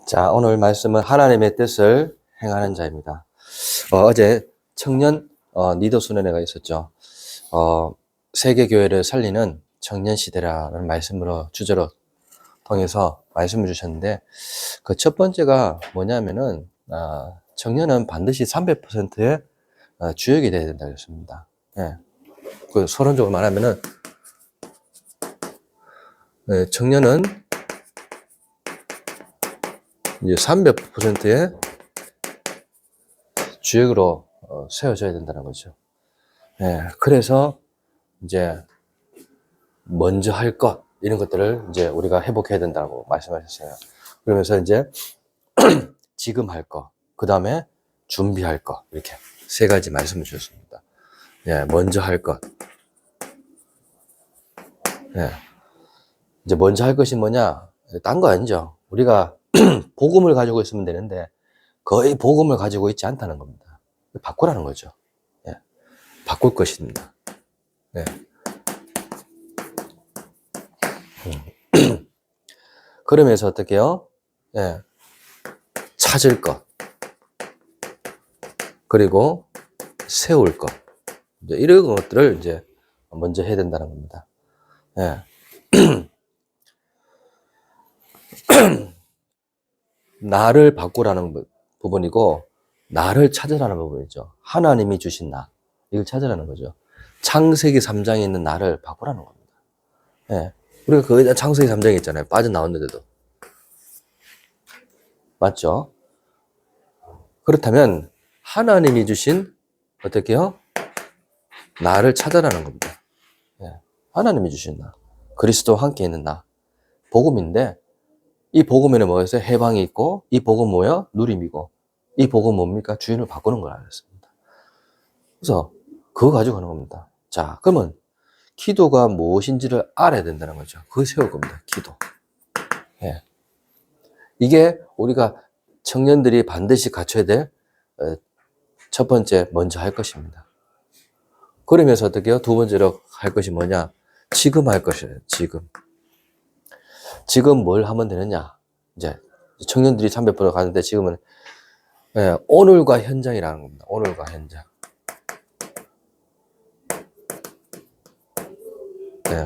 자, 오늘 말씀은 하나님의 뜻을 행하는 자입니다. 어제 청년 리더 수련회가 있었죠. 세계교회를 살리는 청년 시대라는 말씀으로 주제로 통해서 말씀을 주셨는데, 그 첫 번째가 뭐냐면은 청년은 반드시 300%의 주역이 되어야 된다고 했습니다. 예. 그 서론적으로 말하면은 청년은 이제 300%의 주역으로 세워져야 된다는 거죠. 예, 그래서 이제 먼저 할 것, 이런 것들을 이제 우리가 회복해야 된다고 말씀하셨어요. 그러면서 이제 지금 할 것, 그 다음에 준비할 것, 이렇게 세 가지 말씀을 주셨습니다. 예, 먼저 할 것. 예, 이제 먼저 할 것이 뭐냐? 딴 거 아니죠. 우리가 복음을 가지고 있으면 되는데 거의 복음을 가지고 있지 않다는 겁니다. 바꾸라는 거죠. 예, 바꿀 것입니다. 예. 그러면서 어떻게 해요? 예, 찾을 것, 그리고 세울 것, 이제 이런 것들을 이제 먼저 해야 된다는 겁니다. 예. 나를 바꾸라는 부분이고, 나를 찾으라는 부분이죠. 하나님이 주신 나, 이걸 찾으라는 거죠. 창세기 3장에 있는 나를 바꾸라는 겁니다. 예. 우리가 거기다 창세기 3장에 있잖아요. 빠져나왔는데도. 맞죠? 그렇다면 하나님이 주신 어떻게요? 나를 찾아라는 겁니다. 예. 하나님이 주신 나, 그리스도와 함께 있는 나, 복음인데, 이 복음에는 뭐였어요? 해방이 있고, 이 복음 뭐야? 누림이고, 이 복음 뭡니까? 주인을 바꾸는 걸 알았습니다. 그래서 그거 가지고 하는 겁니다. 자, 그러면 기도가 무엇인지를 알아야 된다는 거죠. 그거 세울 겁니다. 기도. 예. 이게 우리가 청년들이 반드시 갖춰야 될 첫 번째 먼저 할 것입니다. 그러면서 어떻게 해요? 두 번째로 할 것이 뭐냐? 지금 할 것이에요. 지금 뭘 하면 되느냐? 이제 청년들이 300% 가는데 지금은 오늘과 현장이라는 겁니다. 오늘과 현장.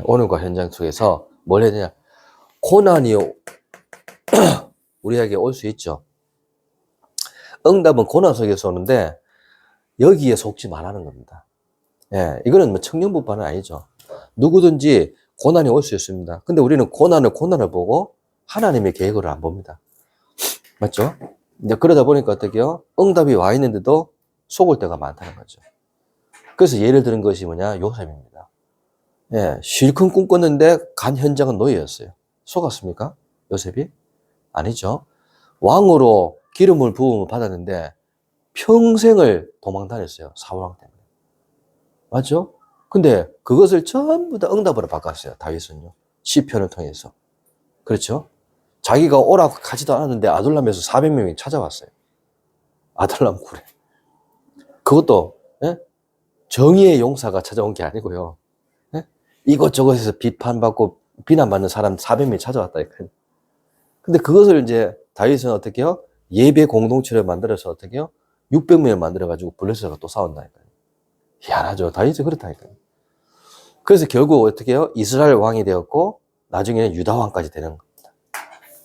오늘과 현장 속에서 뭘 해야 되냐? 고난이 우리에게 올 수 있죠. 응답은 고난 속에서 오는데 여기에 속지 말라는 겁니다. 이거는 뭐 청년부만은 아니죠. 누구든지 고난이 올 수 있습니다. 근데 우리는 고난을 보고 하나님의 계획을 안 봅니다. 맞죠? 이제 그러다 보니까 어떻게요? 응답이 와 있는데도 속을 때가 많다는 거죠. 그래서 예를 들은 것이 뭐냐? 요셉입니다. 실컷 꿈꿨는데 간 현장은 노예였어요. 속았습니까? 요셉이? 아니죠. 왕으로 기름을 부음을 받았는데 평생을 도망 다녔어요. 사울왕 때문에. 맞죠? 근데 그것을 전부 다 응답으로 바꿨어요. 다윗은요. 시편을 통해서. 그렇죠? 자기가 오라고 가지도 않았는데 아둘람에서 400명이 찾아왔어요. 아둘람 굴에. 그것도 정의의 용사가 찾아온 게 아니고요. 이것저것에서 비판받고 비난받는 사람 400명이 찾아왔다. 근데 그것을 이제 다윗은 어떻게 해요? 예배 공동체를 만들어서 어떻게 해요? 600명을 만들어가지고 블레셋과 또 싸운다니까요. 희한하죠. 다윗이 그렇다니까요. 그래서 결국 어떻게 해요? 이스라엘 왕이 되었고, 나중에는 유다 왕까지 되는 겁니다.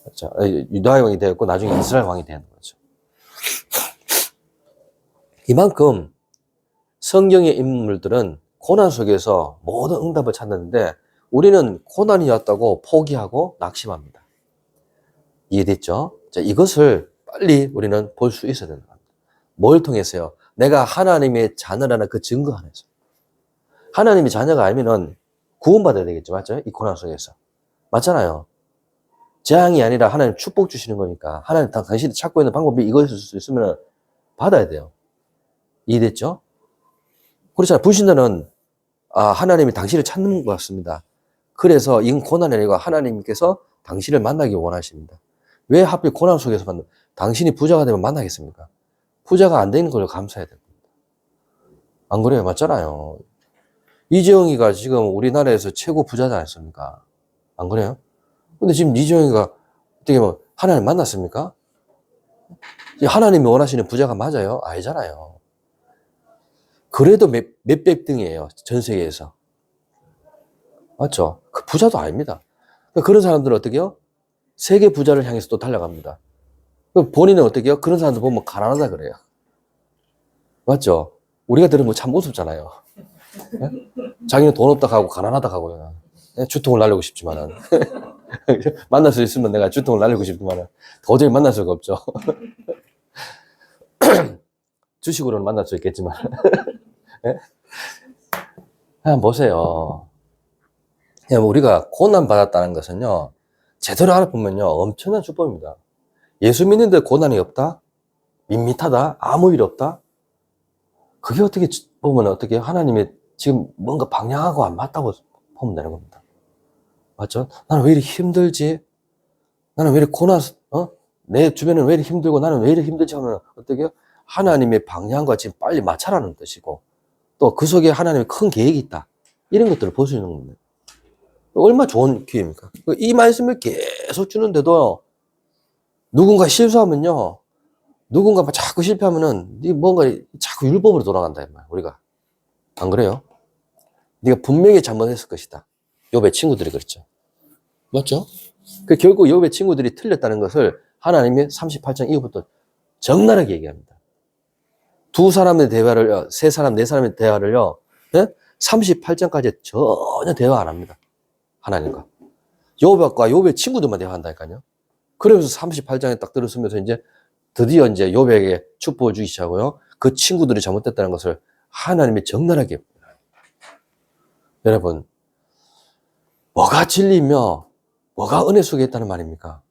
그렇죠? 유다 왕이 되었고, 나중에 이스라엘 왕이 되는 거죠. 이만큼 성경의 인물들은 고난 속에서 모든 응답을 찾는데, 우리는 고난이 왔다고 포기하고 낙심합니다. 이해됐죠? 자, 이것을 빨리 우리는 볼 수 있어야 된다. 뭘 통해서요? 내가 하나님의 자녀라는 그 증거 안에서. 하나님의 자녀가 아니면은 구원받아야 되겠죠. 맞죠? 이 고난 속에서. 맞잖아요. 재앙이 아니라 하나님 축복 주시는 거니까 하나님 당신이 찾고 있는 방법이 이것일 수 있으면 받아야 돼요. 이해됐죠? 그렇잖아요. 불신자는 하나님이 당신을 찾는 것 같습니다. 그래서 이건 고난이 아니고 하나님께서 당신을 만나기 원하십니다. 왜 하필 고난 속에서 만나? 당신이 부자가 되면 만나겠습니까? 부자가 안 되는 걸 감사해야 됩니다. 안 그래요? 맞잖아요. 이재용이가 지금 우리나라에서 최고 부자지 않습니까? 안 그래요? 근데 지금 이재용이가 어떻게 보면 하나님 만났습니까? 하나님이 원하시는 부자가 맞아요? 아니잖아요. 그래도 몇백 등이에요. 전 세계에서. 맞죠? 그 부자도 아닙니다. 그런 사람들은 어떻게 해요? 세계 부자를 향해서 또 달려갑니다. 본인은 어떻게 해요? 그런 사람들 보면 가난하다 그래요. 맞죠? 우리가 들으면 참 우습잖아요. 네? 자기는 돈 없다 하고 가난하다 하고요. 주통을 날리고 싶지만은. 만날 수 있으면 내가 주통을 날리고 싶지만은 도저히 만날 수가 없죠. 주식으로는 만날 수 있겠지만. 네? 그냥 보세요. 우리가 고난받았다는 것은요, 제대로 알아보면요, 엄청난 축복입니다. 예수 믿는데 고난이 없다? 밋밋하다? 아무 일 없다? 그게 어떻게 보면 어떻게 하나님이 지금 뭔가 방향하고 안 맞다고 보면 되는 겁니다. 맞죠? 나는 왜 이렇게 힘들지? 나는 왜 이렇게 고난, 내 주변은 왜 이렇게 힘들고 나는 왜 이렇게 힘들지 하면 어떻게 해요? 하나님의 방향과 지금 빨리 맞춰라는 뜻이고, 또 그 속에 하나님의 큰 계획이 있다. 이런 것들을 볼 수 있는 겁니다. 얼마나 좋은 기회입니까? 이 말씀을 계속 주는데도 누군가 실수하면요, 누군가 자꾸 실패하면은 뭔가 자꾸 율법으로 돌아간다, 우리가. 안 그래요? 네가 분명히 잘못했을 것이다. 욥의 친구들이 그랬죠. 맞죠? 결국 욥의 친구들이 틀렸다는 것을 하나님이 38장 이후부터 적나라하게 얘기합니다. 두 사람의 대화를, 세 사람, 네 사람의 대화를요, 38장까지 전혀 대화 안 합니다. 하나님과. 욥과 욥의 친구들만 대화한다니까요. 그러면서 38장에 딱 들어서면서 이제 드디어 이제 욥에게 축복을 주기 시작하고요. 그 친구들이 잘못됐다는 것을 하나님이 적나라하게. 여러분, 뭐가 진리며 뭐가 은혜 속에 있다는 말입니까?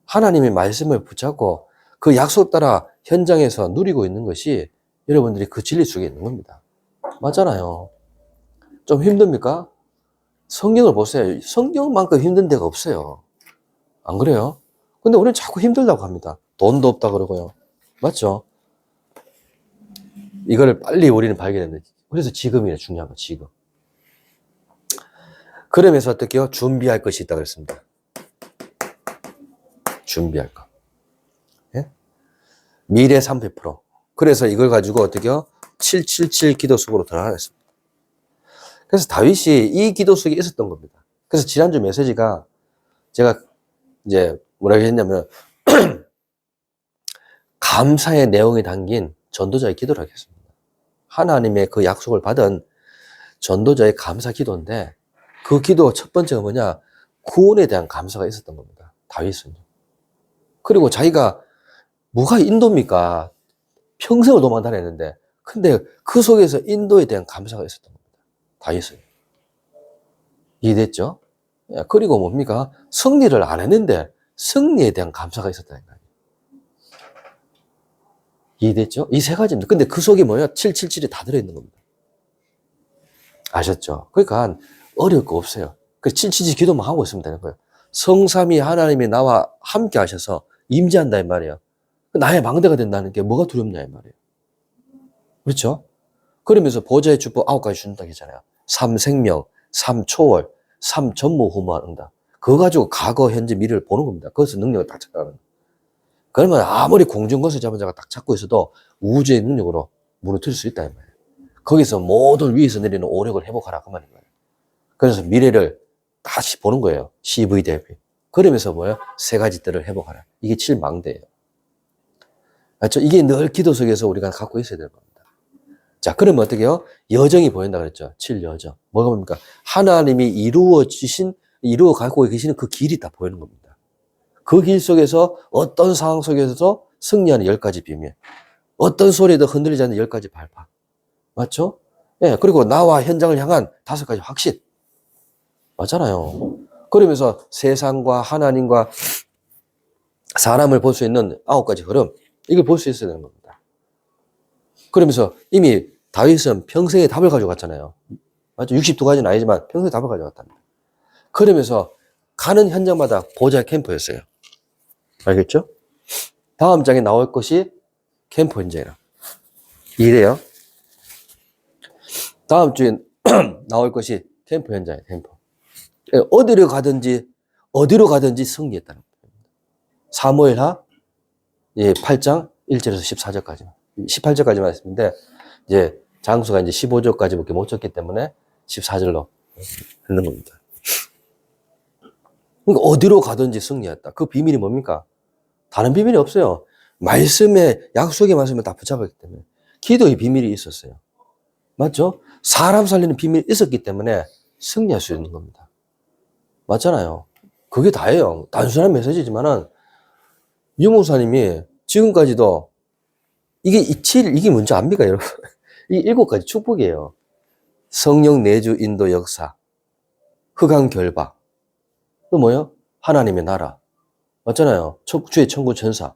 하나님의 말씀을 붙잡고 그 약속 따라 현장에서 누리고 있는 것이 여러분들이 그 진리 속에 있는 겁니다. 맞잖아요. 좀 힘듭니까? 성경을 보세요. 성경만큼 힘든 데가 없어요. 안 그래요? 근데 우리는 자꾸 힘들다고 합니다. 돈도 없다 그러고요. 맞죠? 이거를 빨리 우리는 발견했는데, 그래서 지금이에요. 중요한 거, 지금. 그러면서 어떻게 해요? 준비할 것이 있다 그랬습니다. 준비할 거. 예? 미래 300%. 그래서 이걸 가지고 어떻게 해요? 777 기도 속으로 들어가겠습니다. 그래서 다윗이 이 기도 속에 있었던 겁니다. 그래서 지난주 메시지가 제가 이제 뭐라고 했냐면 감사의 내용이 담긴 전도자의 기도를 하겠습니다. 하나님의 그 약속을 받은 전도자의 감사 기도인데 그 기도 첫 번째가 뭐냐? 구원에 대한 감사가 있었던 겁니다. 다윗은요. 그리고 자기가 뭐가 인도입니까? 평생을 도망 다녔는데 근데 그 속에서 인도에 대한 감사가 있었던 겁니다. 다윗은. 이해됐죠? 그리고 뭡니까? 승리를 안 했는데 승리에 대한 감사가 있었다는 거예요. 이해됐죠? 이 세 가지입니다. 근데 그 속에 뭐예요? 777이 다 들어있는 겁니다. 아셨죠? 그러니까 어려울 거 없어요. 그 777 기도만 하고 있으면 되는 거예요. 성삼위 하나님이 나와 함께 하셔서 임재한다 이 말이에요. 나의 망대가 된다는 게 뭐가 두렵냐 이 말이에요. 그렇죠? 그러면서 보좌의 축복 9가지 준다고 했잖아요. 3생명, 3초월, 3전무후무한다. 그거 가지고 과거, 현재, 미래를 보는 겁니다. 거기서 능력을 딱 찾아가는. 그러면 아무리 공중 것을 잡은 자가 딱 잡고 있어도 우주의 능력으로 무너뜨릴 수 있다 이 말이에요. 거기서 모든 위에서 내리는 오력을 회복하라 그 말인 거예요. 그래서 미래를 다시 보는 거예요. CVDP. 그러면서 뭐예요? 세 가지들을 회복하라. 이게 7망대예요. 맞죠? 이게 늘 기도 속에서 우리가 갖고 있어야 되는 겁니다. 자, 그러면 어떻게 해요? 여정이 보인다 그랬죠. 7여정. 뭐가 뭡니까? 하나님이 이루어 가고 계시는 그 길이 다 보이는 겁니다. 그 길 속에서 어떤 상황 속에서도 승리하는 10가지 비밀. 어떤 소리에도 흔들리지 않는 10가지 발판. 맞죠? 예, 그리고 나와 현장을 향한 5가지 확신. 맞잖아요. 그러면서 세상과 하나님과 사람을 볼 수 있는 9가지 흐름. 이걸 볼 수 있어야 되는 겁니다. 그러면서 이미 다윗은 평생의 답을 가져갔잖아요. 맞죠? 62가지는 아니지만 평생의 답을 가져갔답니다. 그러면서 가는 현장마다 보좌 캠프였어요. 알겠죠? 다음 장에 나올 것이 캠프 현장이라. 이래요. 다음 주에 나올 것이 캠프 현장이에요. 캠프. 어디로 가든지 승리했다는 겁니다. 사무엘하 예, 8장 1절에서 14절까지. 18절까지만 했는데, 이제 장수가 이제 15절까지밖에 못 쳤기 때문에 14절로 했는 겁니다. 그러니까 어디로 가든지 승리했다. 그 비밀이 뭡니까? 다른 비밀이 없어요. 말씀에, 약속의 말씀에 다 붙잡았기 때문에. 기도의 비밀이 있었어요. 맞죠? 사람 살리는 비밀이 있었기 때문에 승리할 수 있는 겁니다. 맞잖아요. 그게 다예요. 단순한 메시지지만은, 유목사님이 지금까지도 이게 이게 뭔지 압니까, 여러분? 이 7가지 축복이에요. 성령 내주 인도 역사, 흑암 결박, 또 뭐요? 하나님의 나라. 맞잖아요. 주의 천국 천사.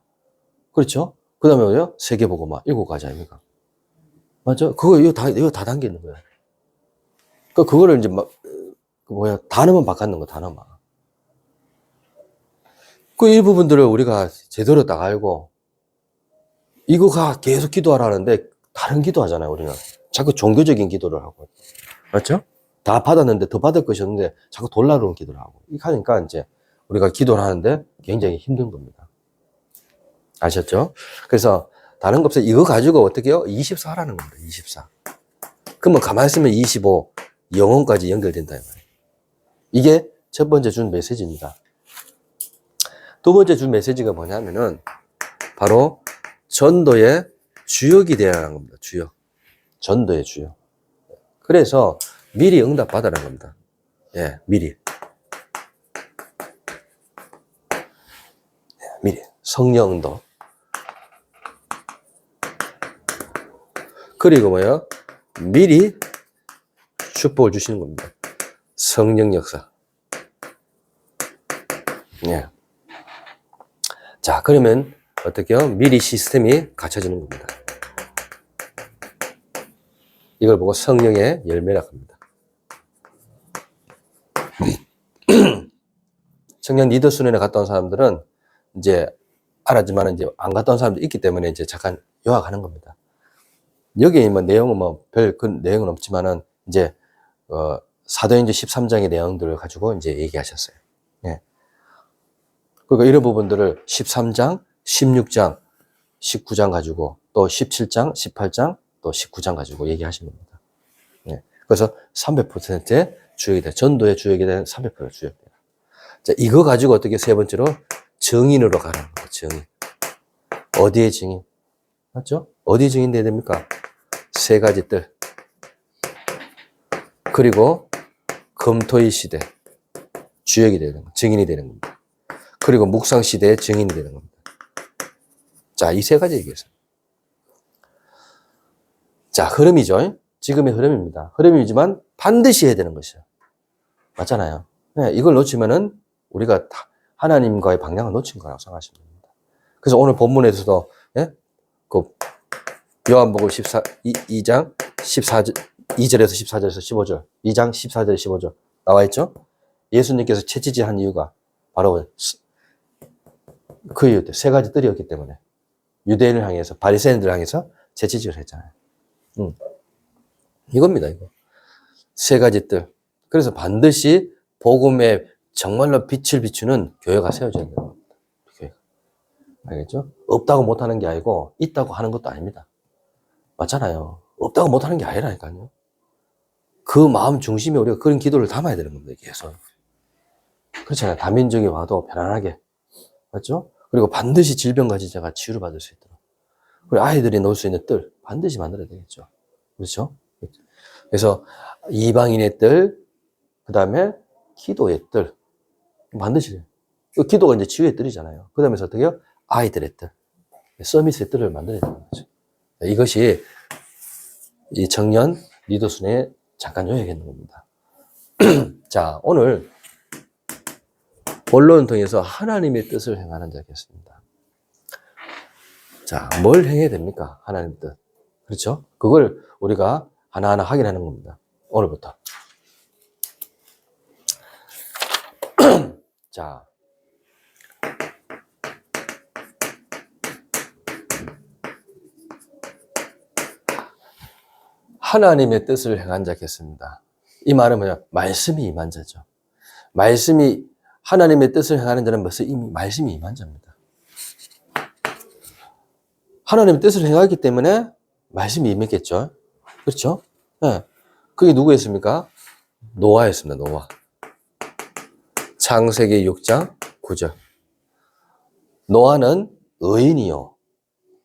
그렇죠? 그 다음에 뭐요? 세계복음화. 7가지 아닙니까? 맞죠? 이거 다 담겨 있는 거예요. 그거를 이제 단어만 바꿨는 거, 단어만. 그 일부분들을 우리가 제대로 딱 알고, 이거가 계속 기도하라는데, 다른 기도 하잖아요, 우리는. 자꾸 종교적인 기도를 하고. 맞죠? 다 받았는데 더 받을 것이 없는데 자꾸 돌라로는 기도를 하고. 이렇게 하니까 이제 우리가 기도를 하는데 굉장히 힘든 겁니다. 아셨죠? 그래서 다른 거 없어요. 이거 가지고 어떻게 해요? 24 하라는 겁니다. 24. 그러면 가만히 있으면 25, 영혼까지 연결된다. 이게 첫 번째 준 메시지입니다. 두 번째 준 메시지가 뭐냐면은 바로 전도의 주역이 되어야 하는 겁니다. 주역. 전도의 주역. 그래서 미리 응답 받아라는 겁니다. 예, 미리. 미리. 성령 응도. 그리고 뭐요? 미리 축복을 주시는 겁니다. 성령 역사. 예. 자, 그러면 어떻게요? 미리 시스템이 갖춰지는 겁니다. 이걸 보고 성령의 열매라고 합니다. 청년 리더 수련회 갔다 온 사람들은 이제 알았지만 이제 안 갔다 온 사람도 있기 때문에 이제 잠깐 요약하는 겁니다. 여기에 뭐 내용은 별 그 내용은 없지만은 이제 사도행전 13장의 내용들을 가지고 이제 얘기하셨어요. 예. 그러니까 이런 부분들을 13장, 16장, 19장 가지고 또 17장, 18장, 또 19장 가지고 얘기하신 겁니다. 예. 그래서 300%의 주역이 돼. 전도의 주역이 된 300% 주역이 돼요. 자, 이거 가지고 어떻게 세 번째로 증인으로 가는 거예요. 증인. 어디에 증인? 맞죠? 어디에 증인 돼야 됩니까? 3가지 뜰. 그리고 금토일 시대 주역이 되는 거, 증인이 되는 겁니다. 그리고 묵상 시대의 증인이 되는 겁니다. 자, 이 3가지 얘기했어요. 자, 흐름이죠. 지금의 흐름입니다. 흐름이지만 반드시 해야 되는 것이요. 맞잖아요. 네, 이걸 놓치면은 우리가 하나님과의 방향을 놓친 거라고 생각하시면 됩니다. 그래서 오늘 본문에서도 예? 그 요한복음 2장 2절에서 14절에서 15절, 2장 14절 15절 나와 있죠? 예수님께서 채찍질한 이유가 바로 그 이유, 3가지 뜰이었기 때문에 유대인을 향해서 바리새인들을 향해서 채찍질을 했잖아요. 이겁니다, 이거. 3가지 뜰. 그래서 반드시 복음에 정말로 빛을 비추는 교회가 세워져야 되는 겁니다. 교회가. 알겠죠? 없다고 못하는 게 아니고 있다고 하는 것도 아닙니다. 맞잖아요. 없다고 못하는 게 아니라니까요. 그 마음 중심에 우리가 그런 기도를 담아야 되는 겁니다. 계속. 그렇잖아요. 다민족이 와도 편안하게. 맞죠? 그리고 반드시 질병과 지자가 치유를 받을 수 있도록. 그리고 아이들이 놀 수 있는 뜰 반드시 만들어야 되겠죠. 그렇죠? 그래서 이방인의 뜰, 그 다음에 기도의 뜰. 반드시. 기도가 이제 치유의 뜰이잖아요. 그 다음에 어떻게 해요? 아이들의 뜰. 서밋의 뜰을 만들어야 되는 거죠. 이것이 이 청년 리더순에 잠깐 요약했는 겁니다. 자, 오늘 본론을 통해서 하나님의 뜻을 행하는 자겠습니다. 자, 뭘 행해야 됩니까? 하나님의 뜻. 그렇죠? 그걸 우리가 하나하나 확인하는 겁니다. 오늘부터. 자. 하나님의 뜻을 행한 자겠습니다. 이 말은 뭐냐? 말씀이 임한 자죠. 말씀이, 하나님의 뜻을 행하는 자는 벌써 이미 말씀이 임한 자입니다. 하나님의 뜻을 행하기 때문에 말씀이 임했겠죠. 그렇죠? 네. 그게 누구였습니까? 노아였습니다. 노아. 창세기 6장 9절. 노아는 의인이요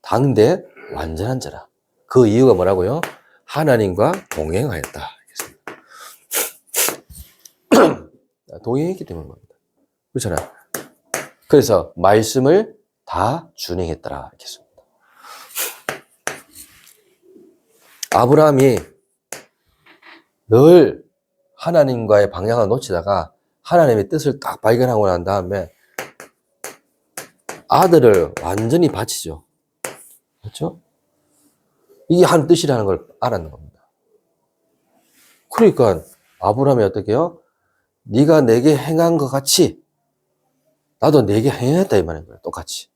당대 완전한 자라. 그 이유가 뭐라고요? 하나님과 동행하였다. 동행했기 때문입니다. 그렇잖아요. 그래서 말씀을 다 준행했더라. 이렇습니다. 아브라함이 늘 하나님과의 방향을 놓치다가 하나님의 뜻을 딱 발견하고 난 다음에 아들을 완전히 바치죠. 그렇죠? 이게 한 뜻이라는 걸 알았는 겁니다. 그러니까 아브라함이 어떻게 해요? 네가 내게 행한 것 같이 나도 내게 행했다 이 말인 거예요. 똑같이.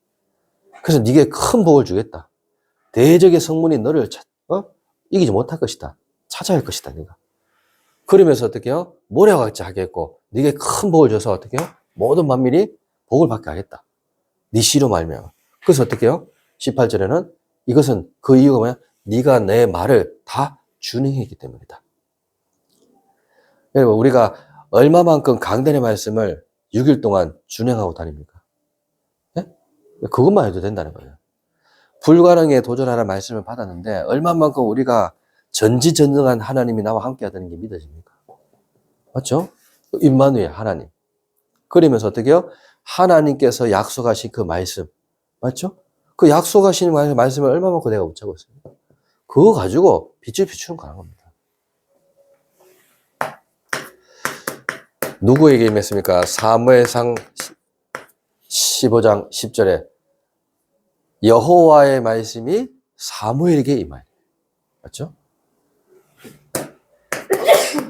그래서 네게 큰 복을 주겠다. 대적의 성문이 너를 이기지 못할 것이다. 찾아야 할 것이다. 네가. 그러면서 어떻게 해요? 모래와 같이 하겠고 네게 큰 복을 줘서 어떻게 해요? 모든 만민이 복을 받게 하겠다. 네 씨로 말미암아. 그래서 어떻게 해요? 18절에는 이것은 그 이유가 뭐냐? 네가 내 말을 다 준행했기 때문이다. 여러분 우리가 얼마만큼 강단의 말씀을 6일 동안 준행하고 다닙니까? 네? 그것만 해도 된다는 거예요. 불가능에 도전하는 말씀을 받았는데 얼마만큼 우리가 전지전능한 하나님이 나와 함께 하다는 게 믿어집니까? 맞죠? 임마누엘 하나님. 그러면서 어떻게 해요? 하나님께서 약속하신 그 말씀. 맞죠? 그 약속하신 말씀을 얼마만큼 내가 붙잡고 있습니까? 그거 가지고 빛을 비추는 가는 겁니다. 누구에게 임했습니까? 사무엘상 15장 10절에 여호와의 말씀이 사무엘에게 임하여. 맞죠?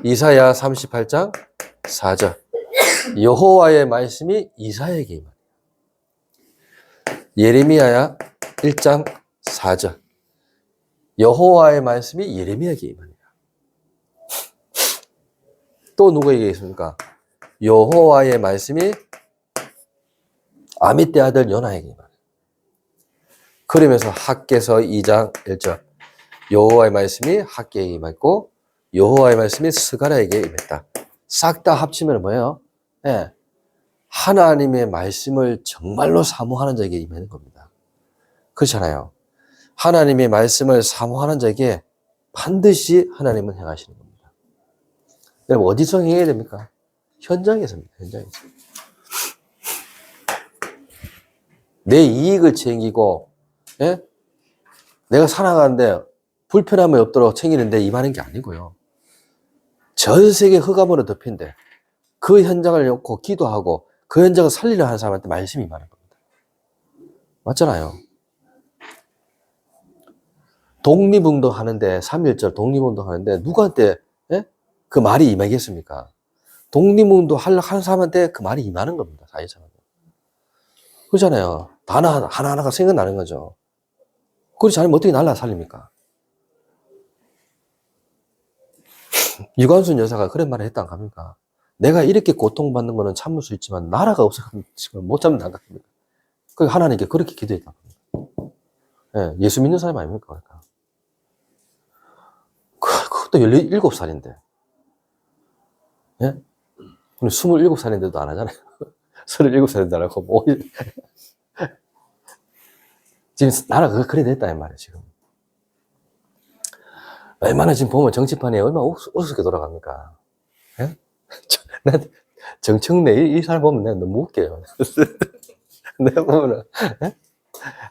이사야 38장 4절 여호와의 말씀이 이사야에게 임하여. 예레미야 1장 4절 여호와의 말씀이 예레미야에게 임하여. 또 누구에게 있습니까? 여호와의 말씀이 아미떼 아들 요나에게 임하여. 그러면서 학개서 2장 1절 여호와의 말씀이 학개에게 임했고 여호와의 말씀이 스가랴에게 임했다. 싹 다 합치면 뭐예요? 네. 하나님의 말씀을 정말로 사모하는 자에게 임하는 겁니다. 그렇잖아요. 하나님의 말씀을 사모하는 자에게 반드시 하나님은 행하시는 겁니다. 여러분 어디서 행해야 됩니까? 현장에서입니다. 현장에서. 내 이익을 챙기고 예? 내가 살아가는데 불편함이 없도록 챙기는데 임하는 게 아니고요. 전 세계 흑암으로 덮인데 그 현장을 놓고 기도하고 그 현장을 살리려 하는 사람한테 말씀이 임하는 겁니다. 맞잖아요. 독립운동 하는데 3.1절 독립운동 하는데 누구한테 예? 그 말이 임하겠습니까? 독립운동 하는 사람한테 그 말이 임하는 겁니다. 사회생활. 그렇잖아요. 단어 하나하나가 생각나는 거죠. 그렇지 않으면 어떻게 날라 살립니까? 유관순 여사가 그런 말을 했다 안 갑니까? 내가 이렇게 고통받는 거는 참을 수 있지만 나라가 없어서 못 참는다 안 갑니까? 그 하나님께 그렇게 기도했다. 예, 예수 믿는 사람 아닙니까? 그러니까. 그것도 17살인데. 예? 27살인데도 안 하잖아요. 37살인데 안 하고, 뭐. 지금 나라가 그래 됐다, 이 말이에요, 지금. 얼마나 지금 보면 정치판이 얼마나 우습게 돌아갑니까? 예? 난 정청래 이 사람 보면 내가 너무 웃겨요. 내가 보면은, 예?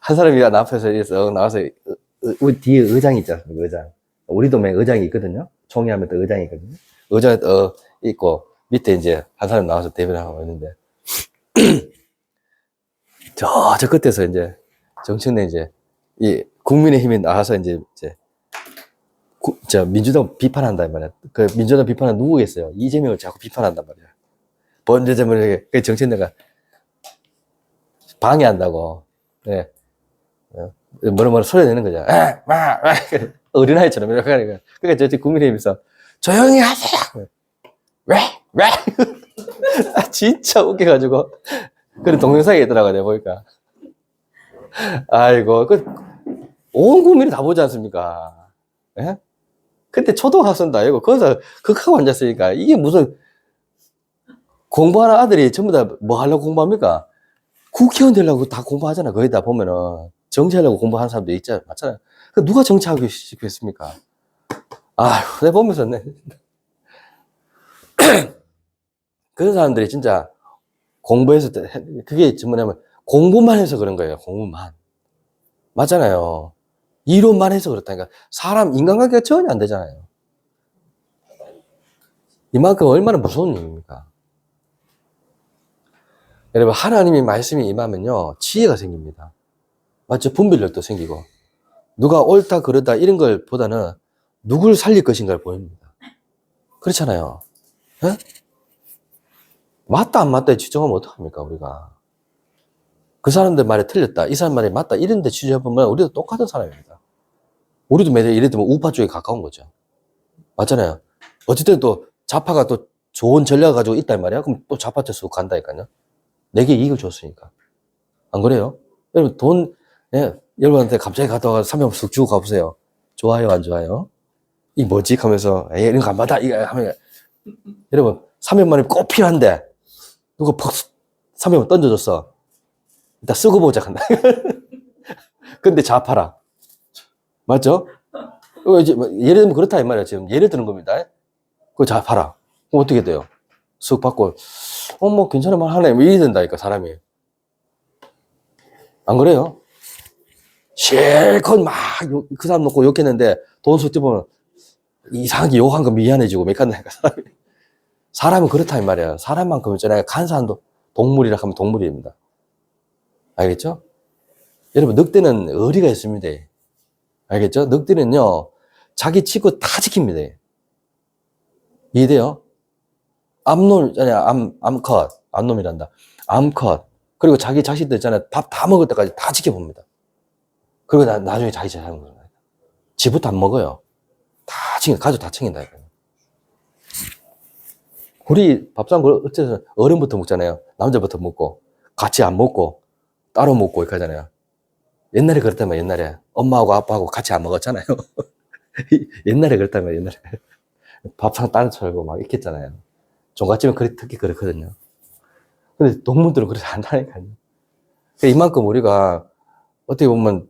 한 사람이 나 앞에서 이래서 나와서, 우리 뒤에 의장이 있잖아요, 의장. 우리 동네 의장이 있거든요. 총회하면 또 의장이 있거든요. 의장에 있고, 밑에 이제 한 사람 나와서 대변을 하고 있는데, 저 끝에서 이제, 정청래 이제, 이 국민의힘이 나와서 이제 민주당 비판한단 말이야. 그 민주당 비판은 누구겠어요? 이재명을 자꾸 비판한단 말이야. 번제점을 정청래가 방해한다고. 네. 뭐라 소리 내는 거죠. 어린아이처럼 이렇게 하니까. 그러니까 저 국민의힘에서 조용히 하세요. 왜? 진짜 웃겨가지고. 그런 동영상이 있더라고요, 내가 보니까. 아이고, 온 국민이 다 보지 않습니까? 예? 그때 초등학생도 아니고, 거기서 극하고 앉았으니까, 이게 무슨, 공부하는 아들이 전부 다 뭐 하려고 공부합니까? 국회의원 되려고 다 공부하잖아. 거의 다 보면은. 정치하려고 공부하는 사람도 있잖아. 맞잖아요. 그 누가 정치하고 싶겠습니까? 아휴, 내 보면서, 네. 그런 사람들이 진짜 공부해서, 그게 뭐냐면, 공부만 해서 그런 거예요. 공부만. 맞잖아요. 이론만 해서 그렇다니까. 사람, 인간관계가 전혀 안 되잖아요. 이만큼 얼마나 무서운 일입니까? 여러분, 하나님의 말씀이 임하면요, 지혜가 생깁니다. 맞죠? 분별력도 생기고. 누가 옳다, 그르다, 이런 걸 보다는 누굴 살릴 것인가를 보입니다. 그렇잖아요. 에? 맞다, 안 맞다에 지정하면 어떡합니까, 우리가? 그 사람들 말이 틀렸다, 이 사람 말이 맞다, 이런 데 취재해보면 우리도 똑같은 사람입니다. 우리도 매일 예를 들면 우파 쪽에 가까운 거죠. 맞잖아요. 어쨌든 또 좌파가 또 좋은 전략을 가지고 있단 말이야. 그럼 또 좌파 쪽으로 간다니까요. 내게 이익을 줬으니까. 안 그래요? 여러분 돈, 예, 여러분한테 갑자기 갔다 와서 300만 쑥 주고 가보세요. 좋아요, 안 좋아요? 이 뭐지? 하면서 에이, 이런 거 안 받아. 이거 하면 여러분 300만 원이 꼭 필요한데 누가 퍽 300만 원 던져줬어. 일단 쓰고 보자 한다. 근데 좌파라. 맞죠? 이제 뭐 예를 들면 그렇다 이 말이야. 지금 예를 드는 겁니다. 그거 좌파라. 그럼 어떻게 돼요? 쓱 받고 뭐 괜찮은 말 하네. 뭐 이래 된다니까 사람이. 안 그래요? 실컷 막 그 사람 놓고 욕했는데 돈 쑥 뜯으면 이상하게 욕한 거 미안해지고 맥한다니까 사람이. 사람은 그렇다 이 말이야. 사람만큼 있잖아요. 간사한 동물이라 하면 동물입니다. 알겠죠? 여러분 늑대는 의리가 있습니다. 알겠죠? 늑대는요 자기 치고 다 지킵니다. 이해돼요? 암놈, 아니, 암컷, 암놈이란다. 암컷. 그리고 자기 자식들 있잖아요. 밥 다 먹을 때까지 다 지켜봅니다. 그리고 나중에 자기 자식 하는 거예요. 지부터 안 먹어요. 다 가족 다 챙긴다니까요. 우리 밥상, 어째서 어른부터 먹잖아요. 남자부터 먹고, 같이 안 먹고, 따로 먹고, 이렇게 하잖아요. 옛날에 그랬다면 옛날에 엄마하고 아빠하고 같이 안 먹었잖아요. 옛날에 그랬다면 옛날에. 밥상 따로 차리고 막 이렇게 했잖아요. 종갓집은 특히 그렇거든요. 근데 동물들은 그렇지 않다니까요. 이만큼 우리가 어떻게 보면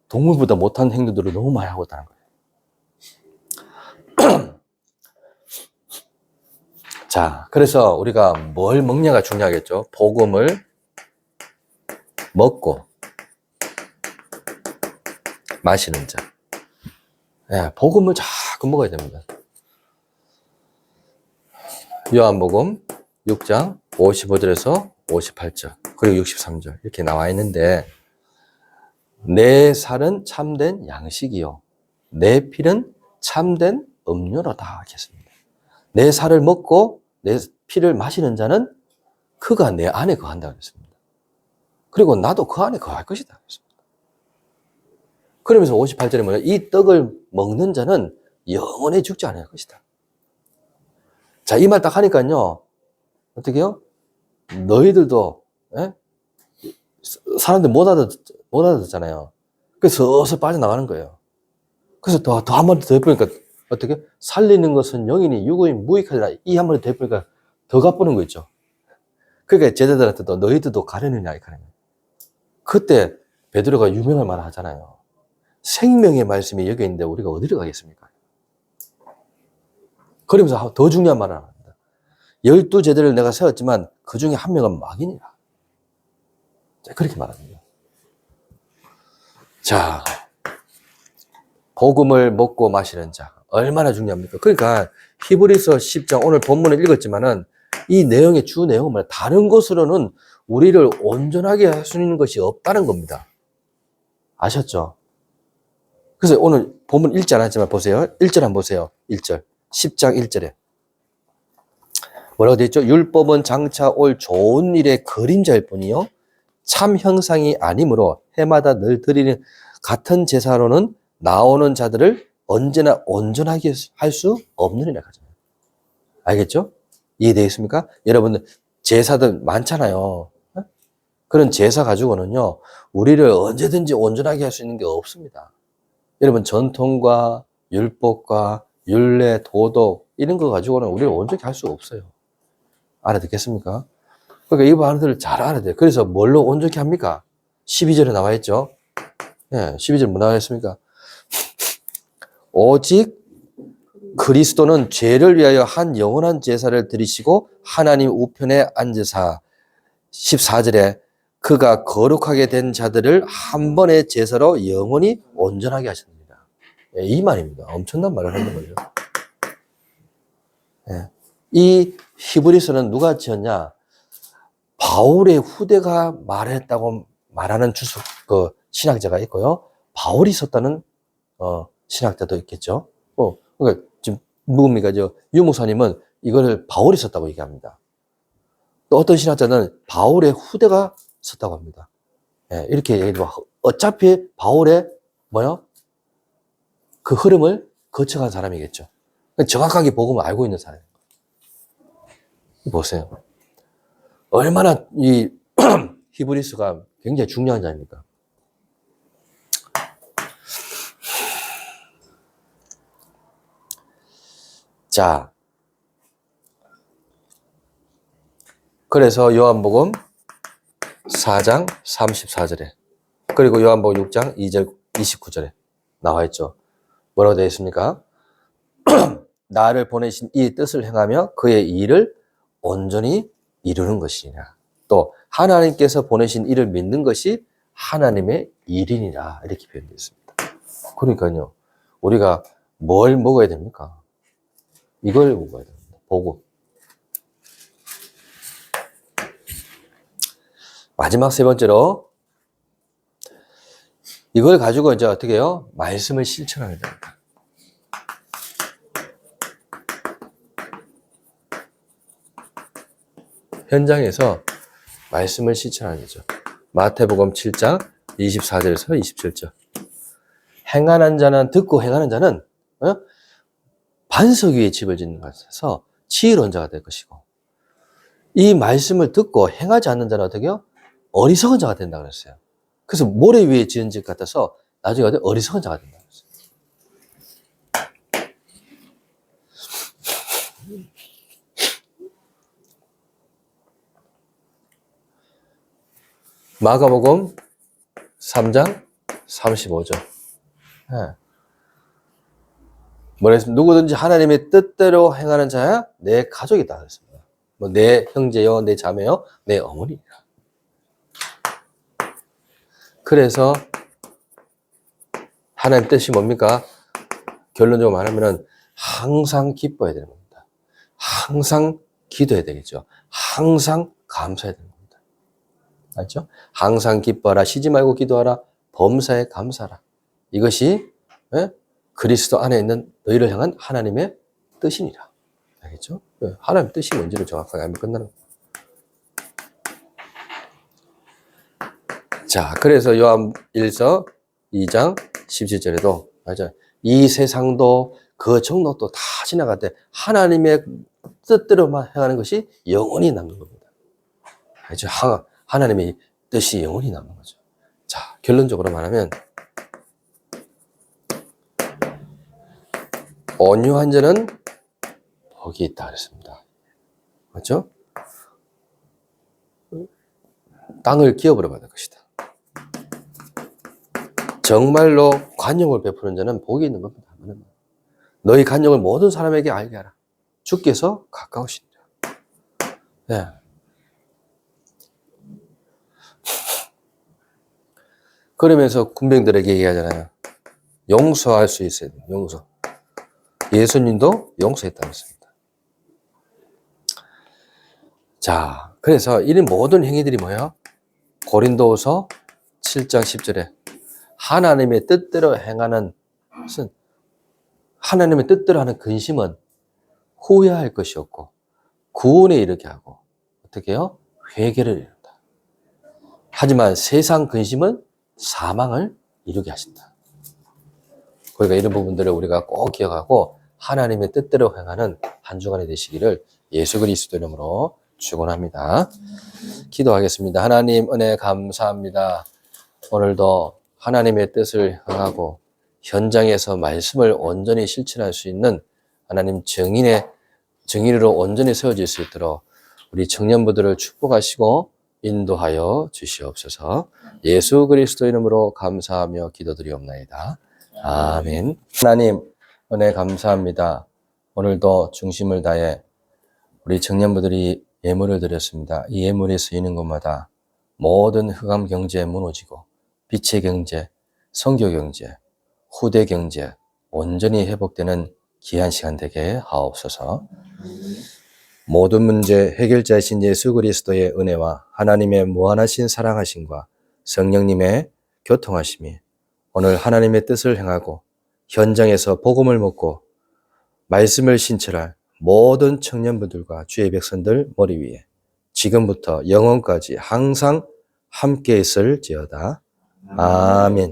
동물보다 못한 행동들을 너무 많이 하고 있다는 거예요. 자, 그래서 우리가 뭘 먹냐가 중요하겠죠. 복음을 먹고 마시는 자. 네, 복음을 자꾸 먹어야 됩니다. 요한복음 6장 55절에서 58절 그리고 63절 이렇게 나와 있는데 내 살은 참된 양식이요 내 피는 참된 음료로다 하겠습니다. 내 살을 먹고 내 피를 마시는 자는 그가 내 안에 거한다고 했습니다. 그리고 나도 그 안에 거할 것이다 했습니다. 그러면서 58절에 뭐냐? 이 떡을 먹는 자는 영원히 죽지 않을 것이다. 자, 이 말 딱 하니까요. 어떻게 해요? 너희들도 에? 사람들 못 알아듣잖아요. 그래서 서서 빠져나가는 거예요. 그래서 더 한 번 더 해보니까 어떻게? 살리는 것은 영이니 육의 무익하리라. 이 한 번 더 해보니까 더 가쁘는 거 있죠. 그러니까 제자들한테도 너희들도 가려느냐 이 가려냐. 그때 베드로가 유명한 말을 하잖아요. 생명의 말씀이 여기 있는데 우리가 어디로 가겠습니까? 그러면서 더 중요한 말을 합니다. 12제자를 내가 세웠지만 그 중에 한 명은 마귀니라. 그렇게 말합니다. 자, 복음을 먹고 마시는 자 얼마나 중요합니까? 그러니까 히브리서 10장 오늘 본문을 읽었지만은 이 내용의 주 내용은 다른 것으로는 우리를 온전하게 할 수 있는 것이 없다는 겁니다. 아셨죠? 그래서 오늘 본문 읽지 않았지만 보세요. 1절 한번 보세요. 1절. 10장 1절에. 뭐라고 되어 있죠? 율법은 장차 올 좋은 일의 그림자일 뿐이요. 참 형상이 아니므로 해마다 늘 드리는 같은 제사로는 나오는 자들을 언제나 온전하게 할 수 없느니라 하잖아요. 알겠죠? 이해되겠습니까? 여러분들 제사들 많잖아요. 그런 제사 가지고는요, 우리를 언제든지 온전하게 할 수 있는 게 없습니다. 여러분 전통과 율법과 율례, 도덕 이런 거 가지고는 우리는 온전히 할 수가 없어요. 알아듣겠습니까? 그러니까 이 말들을 잘 알아야 돼요. 그래서 뭘로 온전히 합니까? 12절에 나와 있죠. 예, 12절 뭐 나와 있습니까? 오직 그리스도는 죄를 위하여 한 영원한 제사를 드리시고 하나님 우편에 앉으사 14절에 그가 거룩하게 된 자들을 한 번의 제사로 영원히 온전하게 하십니다. 예, 이 말입니다. 엄청난 말을 하는 거죠. 예. 이 히브리서는 누가 지었냐? 바울의 후대가 말했다고 말하는 신학자가 있고요. 바울이 썼다는 신학자도 있겠죠. 그러니까 지금 누굽니까? 유 목사님은 이거를 바울이 썼다고 얘기합니다. 또 어떤 신학자는 바울의 후대가 썼다고 합니다. 예, 이렇게 얘기해도 어차피 바울의 그 흐름을 거쳐간 사람이겠죠. 정확하게 복음을 알고 있는 사람입니다. 보세요. 얼마나 이 히브리서가 굉장히 중요한 자입니까? 자, 그래서 요한복음 4장 34절에 그리고 요한복음 6장 2절 29절에 나와 있죠. 뭐라고 되어 있습니까? 나를 보내신 이 뜻을 행하며 그의 일을 온전히 이루는 것이냐. 또 하나님께서 보내신 이를 믿는 것이 하나님의 일이니라. 이렇게 표현되어 있습니다. 그러니까요. 우리가 뭘 먹어야 됩니까? 이걸 먹어야 됩니다. 복음. 마지막 세 번째로 이걸 가지고 이제 어떻게 해요? 말씀을 실천하게 됩니다. 현장에서 말씀을 실천하는 거죠. 마태복음 7장 24절에서 27절. 행하는 자는 듣고 행하는 자는 반석 위에 집을 짓는 것에서 지혜로운 자가 될 것이고 이 말씀을 듣고 행하지 않는 자는 어떻게 해요? 어리석은 자가 된다고 그랬어요. 그래서 모래 위에 지은 집 같아서 나중에 어리석은 자가 된다고 그랬어요. 마가복음 3장 35절. 네. 뭐라 했습니까? 누구든지 하나님의 뜻대로 행하는 자야 내 가족이다 그랬습니다. 내 형제요, 내 자매요, 내 어머니라. 그래서 하나님 뜻이 뭡니까? 결론적으로 말하면은 항상 기뻐해야 되는 겁니다. 항상 기도해야 되겠죠. 항상 감사해야 되는 겁니다. 알죠? 항상 기뻐하라, 쉬지 말고 기도하라, 범사에 감사하라. 이것이 그리스도 안에 있는 너희를 향한 하나님의 뜻이니라. 알겠죠? 하나님의 뜻이 뭔지를 정확하게 알면 끝나는 겁니다. 자, 그래서 요한 1서 2장 17절에도 맞아요. 이 세상도 그 정록도 다 지나갈 때 하나님의 뜻대로만 행하는 것이 영원히 남는 겁니다. 알죠? 하나님의 뜻이 영원히 남는 거죠. 자, 결론적으로 말하면 온유한 자는 복이 있다 그랬습니다. 맞죠? 땅을 기업으로 받을 것이다. 정말로 관용을 베푸는 자는 복이 있는 겁니다. 너희 관용을 모든 사람에게 알게 하라. 주께서 가까우시니라. 네. 그러면서 군병들에게 얘기하잖아요. 용서할 수 있어야 돼요. 용서. 예수님도 용서했다고 했습니다. 자, 그래서 이런 모든 행위들이 뭐예요? 고린도후서 7장 10절에 하나님의 뜻대로 행하는 것은 하나님의 뜻대로 하는 근심은 후회할 것이 없고 구원에 이르게 하고 어떻게 해요? 회개를 이룬다. 하지만 세상 근심은 사망을 이루게 하신다. 그러니까 이런 부분들을 우리가 꼭 기억하고 하나님의 뜻대로 행하는 한 주간이 되시기를 예수 그리스도 이름으로 축원합니다. 기도하겠습니다. 하나님 은혜 감사합니다. 오늘도 하나님의 뜻을 행하고 현장에서 말씀을 온전히 실천할 수 있는 하나님 정인으로 온전히 세워질 수 있도록 우리 청년부들을 축복하시고 인도하여 주시옵소서. 예수 그리스도 이름으로 감사하며 기도드리옵나이다. 아멘. 하나님 은혜 감사합니다. 오늘도 중심을 다해 우리 청년부들이 예물을 드렸습니다. 이 예물이 쓰이는 곳마다 모든 흑암 경제에 무너지고 빛의 경제, 선교 경제, 후대 경제 온전히 회복되는 귀한 시간 되게 하옵소서. 모든 문제 해결자이신 예수 그리스도의 은혜와 하나님의 무한하신 사랑하심과 성령님의 교통하심이 오늘 하나님의 뜻을 행하고 현장에서 복음을 먹고 말씀을 신철할 모든 청년분들과 주의 백성들 머리 위에 지금부터 영원까지 항상 함께 있을지어다. 아멘.